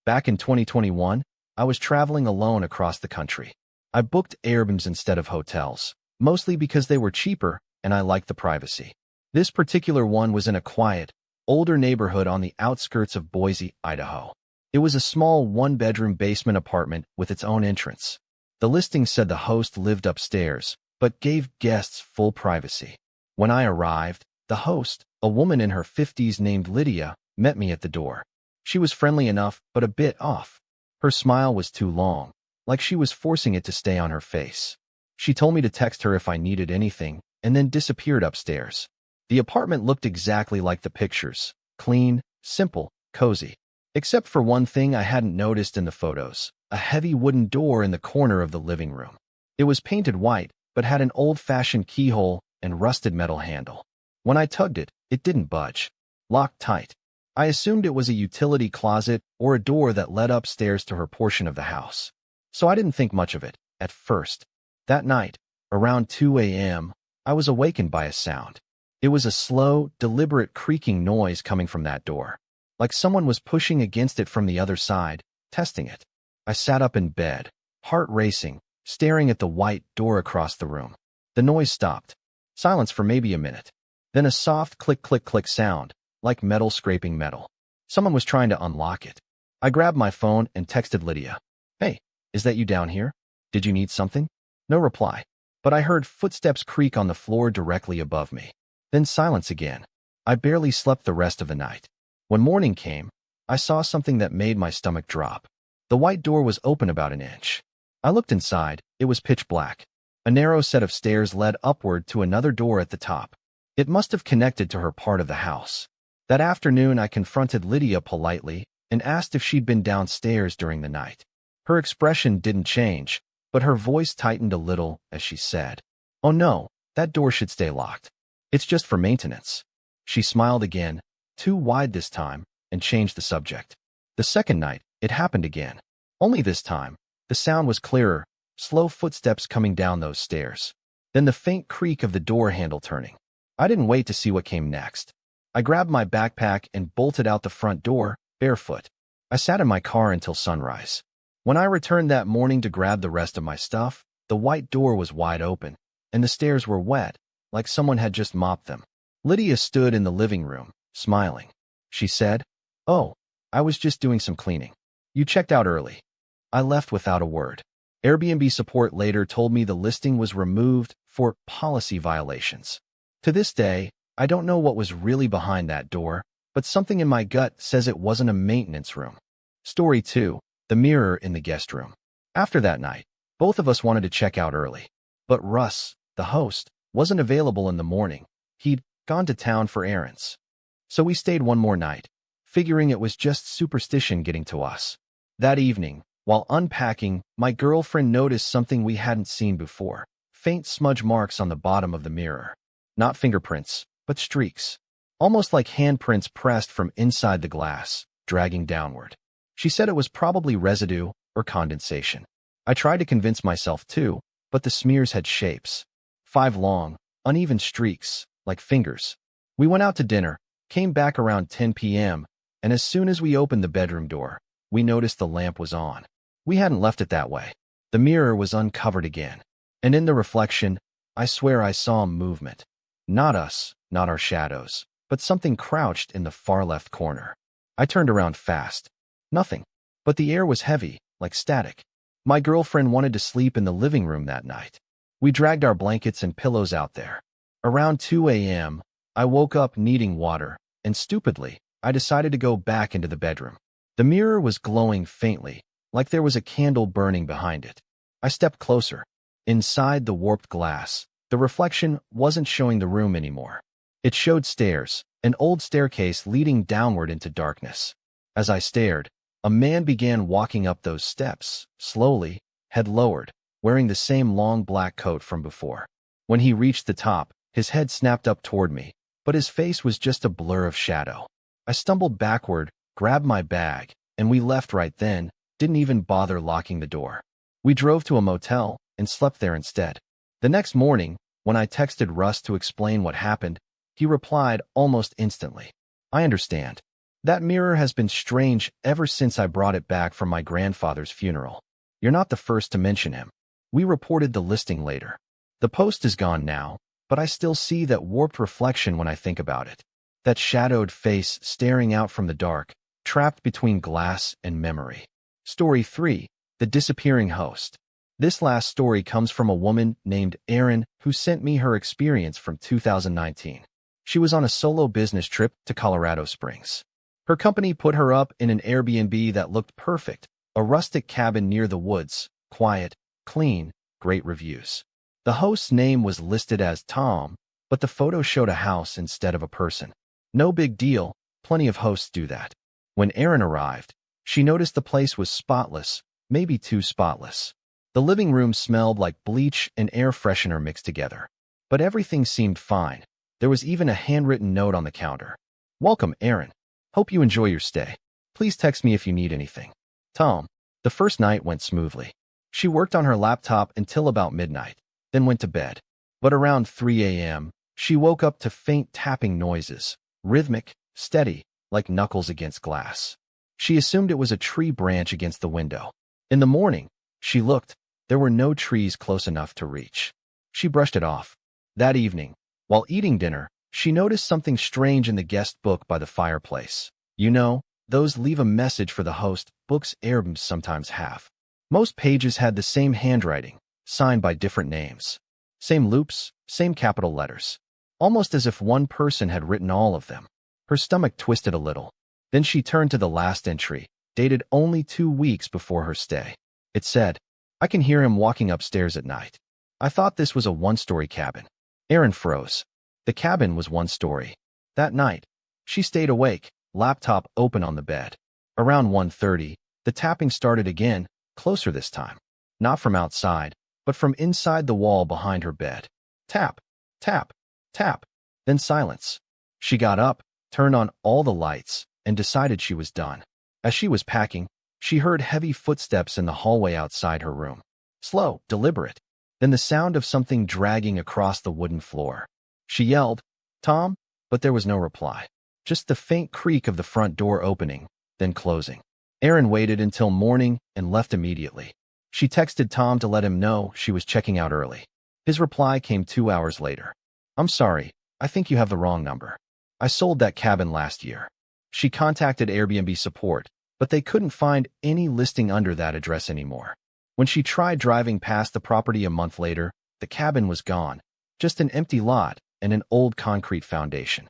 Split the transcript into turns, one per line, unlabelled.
Back in 2021, I was traveling alone across the country. I booked Airbnbs instead of hotels, mostly because they were cheaper and I liked the privacy. This particular one was in a quiet, older neighborhood on the outskirts of Boise, Idaho. It was a small one-bedroom basement apartment with its own entrance. The listing said the host lived upstairs, but gave guests full privacy. When I arrived, the host, a woman in her 50s named Lydia, met me at the door. She was friendly enough, but a bit off. Her smile was too long, like she was forcing it to stay on her face. She told me to text her if I needed anything, and then disappeared upstairs. The apartment looked exactly like the pictures, clean, simple, cozy. Except for one thing I hadn't noticed in the photos, a heavy wooden door in the corner of the living room. It was painted white, but had an old-fashioned keyhole and rusted metal handle. When I tugged it, it didn't budge. Locked tight. I assumed it was a utility closet or a door that led upstairs to her portion of the house. So I didn't think much of it, at first. That night, around 2 a.m., I was awakened by a sound. It was a slow, deliberate creaking noise coming from that door, like someone was pushing against it from the other side, testing it. I sat up in bed, heart racing, staring at the white door across the room. The noise stopped. Silence for maybe a minute. Then a soft click-click-click sound, like metal scraping metal. Someone was trying to unlock it. I grabbed my phone and texted Lydia. "Hey, is that you down here? Did you need something?" No reply. But I heard footsteps creak on the floor directly above me. Then silence again. I barely slept the rest of the night. When morning came, I saw something that made my stomach drop. The white door was open about an inch. I looked inside. It was pitch black. A narrow set of stairs led upward to another door at the top. It must have connected to her part of the house. That afternoon, I confronted Lydia politely and asked if she'd been downstairs during the night. Her expression didn't change, but her voice tightened a little as she said, "Oh no, that door should stay locked. It's just for maintenance." She smiled again, too wide this time, and changed the subject. The second night, it happened again. Only this time, the sound was clearer, slow footsteps coming down those stairs. Then the faint creak of the door handle turning. I didn't wait to see what came next. I grabbed my backpack and bolted out the front door, barefoot. I sat in my car until sunrise. When I returned that morning to grab the rest of my stuff, the white door was wide open, and the stairs were wet, like someone had just mopped them. Lydia stood in the living room, smiling. She said, "Oh, I was just doing some cleaning. You checked out early." I left without a word. Airbnb support later told me the listing was removed for policy violations. To this day, I don't know what was really behind that door, but something in my gut says it wasn't a maintenance room. Story 2. The mirror in the guest room. After that night, both of us wanted to check out early. But Russ, the host, wasn't available in the morning. He'd gone to town for errands. So we stayed one more night, figuring it was just superstition getting to us. That evening, while unpacking, my girlfriend noticed something we hadn't seen before. Faint smudge marks on the bottom of the mirror. Not fingerprints, but streaks. Almost like handprints pressed from inside the glass, dragging downward. She said it was probably residue or condensation. I tried to convince myself too, but the smears had shapes. 5 long, uneven streaks, like fingers. We went out to dinner, came back around 10 p.m., and as soon as we opened the bedroom door, we noticed the lamp was on. We hadn't left it that way. The mirror was uncovered again. And in the reflection, I swear I saw movement. Not us, not our shadows, but something crouched in the far left corner. I turned around fast. Nothing. But the air was heavy, like static. My girlfriend wanted to sleep in the living room that night. We dragged our blankets and pillows out there. Around 2 a.m., I woke up needing water, and stupidly, I decided to go back into the bedroom. The mirror was glowing faintly, like there was a candle burning behind it. I stepped closer. Inside the warped glass, the reflection wasn't showing the room anymore. It showed stairs, an old staircase leading downward into darkness. As I stared, a man began walking up those steps, slowly, head lowered, wearing the same long black coat from before. When he reached the top, his head snapped up toward me, but his face was just a blur of shadow. I stumbled backward, grabbed my bag, and we left right then, didn't even bother locking the door. We drove to a motel and slept there instead. The next morning, when I texted Russ to explain what happened, he replied almost instantly, "I understand. That mirror has been strange ever since I brought it back from my grandfather's funeral. You're not the first to mention him. We reported the listing later. The post is gone now, but I still see that warped reflection when I think about it. That shadowed face staring out from the dark, trapped between glass and memory. Story 3. The Disappearing Host. This last story comes from a woman named Erin who sent me her experience from 2019. She was on a solo business trip to Colorado Springs. Her company put her up in an Airbnb that looked perfect, a rustic cabin near the woods, quiet, clean, great reviews. The host's name was listed as Tom, but the photo showed a house instead of a person. No big deal, plenty of hosts do that. When Erin arrived, she noticed the place was spotless, maybe too spotless. The living room smelled like bleach and air freshener mixed together. But everything seemed fine. There was even a handwritten note on the counter. "Welcome, Erin. Hope you enjoy your stay. Please text me if you need anything. Tom." The first night went smoothly. She worked on her laptop until about midnight, then went to bed. But around 3 a.m., she woke up to faint tapping noises, rhythmic, steady, like knuckles against glass. She assumed it was a tree branch against the window. In the morning, she looked. There were no trees close enough to reach. She brushed it off. That evening, while eating dinner, she noticed something strange in the guest book by the fireplace. You know, those leave a message for the host books Airbnbs sometimes have. Most pages had the same handwriting, signed by different names. Same loops, same capital letters. Almost as if one person had written all of them. Her stomach twisted a little. Then she turned to the last entry, dated only 2 weeks before her stay. It said, "I can hear him walking upstairs at night." I thought this was a one-story cabin. Erin froze. The cabin was one story. That night, she stayed awake, laptop open on the bed. Around 1:30, the tapping started again, closer this time. Not from outside, but from inside the wall behind her bed. Tap, tap, tap, then silence. She got up, turned on all the lights, and decided she was done. As she was packing, she heard heavy footsteps in the hallway outside her room. Slow, deliberate. Then the sound of something dragging across the wooden floor. She yelled, "Tom?" But there was no reply. Just the faint creak of the front door opening, then closing. Erin waited until morning and left immediately. She texted Tom to let him know she was checking out early. His reply came 2 hours later. "I'm sorry, I think you have the wrong number. I sold that cabin last year." She contacted Airbnb support, but they couldn't find any listing under that address anymore. When she tried driving past the property a month later, the cabin was gone, just an empty lot and an old concrete foundation.